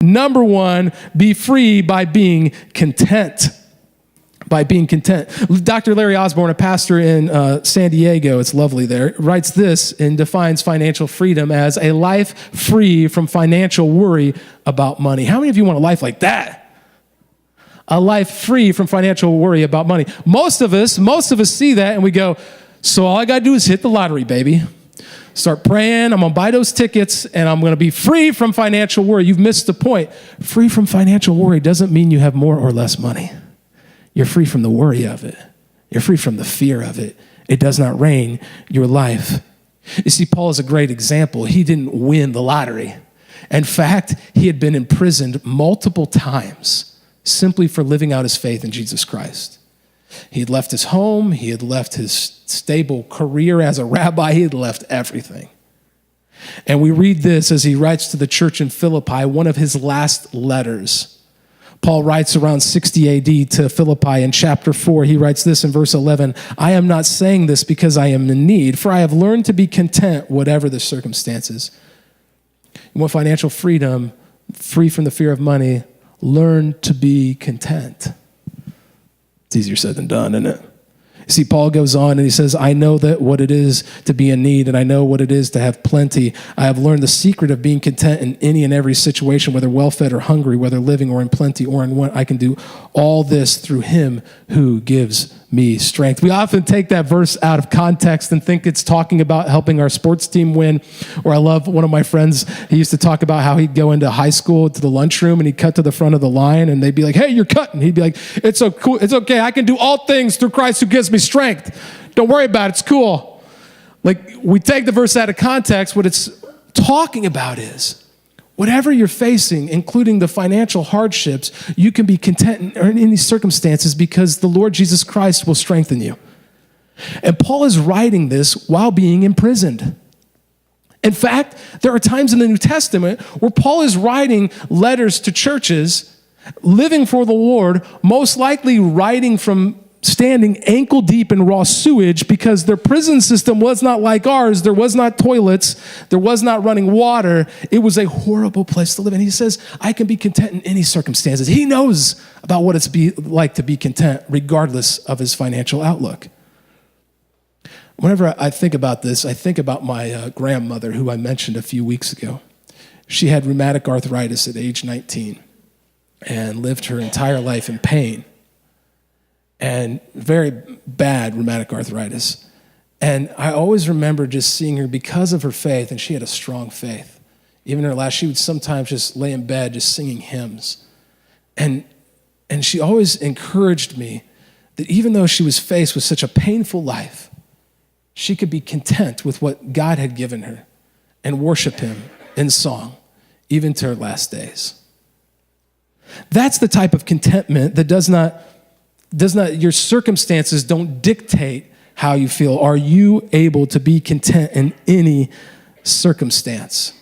Number one, be free by being content. By being content. Dr. Larry Osborne, a pastor in San Diego, it's lovely there, writes this and defines financial freedom as a life free from financial worry about money. How many of you want a life like that? A life free from financial worry about money. Most of us see that and we go, so all I got to do is hit the lottery, baby. Start praying, I'm going to buy those tickets, and I'm going to be free from financial worry. You've missed the point. Free from financial worry doesn't mean you have more or less money. You're free from the worry of it. You're free from the fear of it. It does not reign your life. You see, Paul is a great example. He didn't win the lottery. In fact, he had been imprisoned multiple times simply for living out his faith in Jesus Christ. He had left his home. He had left his stable career as a rabbi. He had left everything. And we read this as he writes to the church in Philippi, one of his last letters. Paul writes around 60 AD to Philippi in chapter 4. He writes this in verse 11, I am not saying this because I am in need, for I have learned to be content whatever the circumstances. You want financial freedom, free from the fear of money, learn to be content. It's easier said than done, isn't it? See, Paul goes on and he says, I know that what it is to be in need, and I know what it is to have plenty. I have learned the secret of being content in any and every situation, whether well-fed or hungry, whether living or in plenty or in want. I can do all this through him who gives me strength. We often take that verse out of context and think it's talking about helping our sports team win. Or I love one of my friends, he used to talk about how he'd go into high school to the lunchroom and he'd cut to the front of the line and they'd be like, hey, you're cutting. He'd be like, it's so cool. It's okay. I can do all things through Christ who gives me strength. Don't worry about it. It's cool. Like, we take the verse out of context. What it's talking about is whatever you're facing, including the financial hardships, you can be content in any circumstances because the Lord Jesus Christ will strengthen you. And Paul is writing this while being imprisoned. In fact, there are times in the New Testament where Paul is writing letters to churches, living for the Lord, most likely writing from standing ankle deep in raw sewage because their prison system was not like ours. There was not toilets. There was not running water. It was a horrible place to live. And he says, I can be content in any circumstances. He knows about what it's like to be content regardless of his financial outlook. Whenever I think about this, I think about my grandmother, who I mentioned a few weeks ago. She had rheumatic arthritis at age 19 and lived her entire life in pain. And very bad rheumatic arthritis. And I always remember just seeing her because of her faith, and she had a strong faith. Even in her last, she would sometimes just lay in bed just singing hymns. And she always encouraged me that even though she was faced with such a painful life, she could be content with what God had given her and worship him in song, even to her last days. That's the type of contentment that does not, your circumstances don't dictate how you feel. Are you able to be content in any circumstance?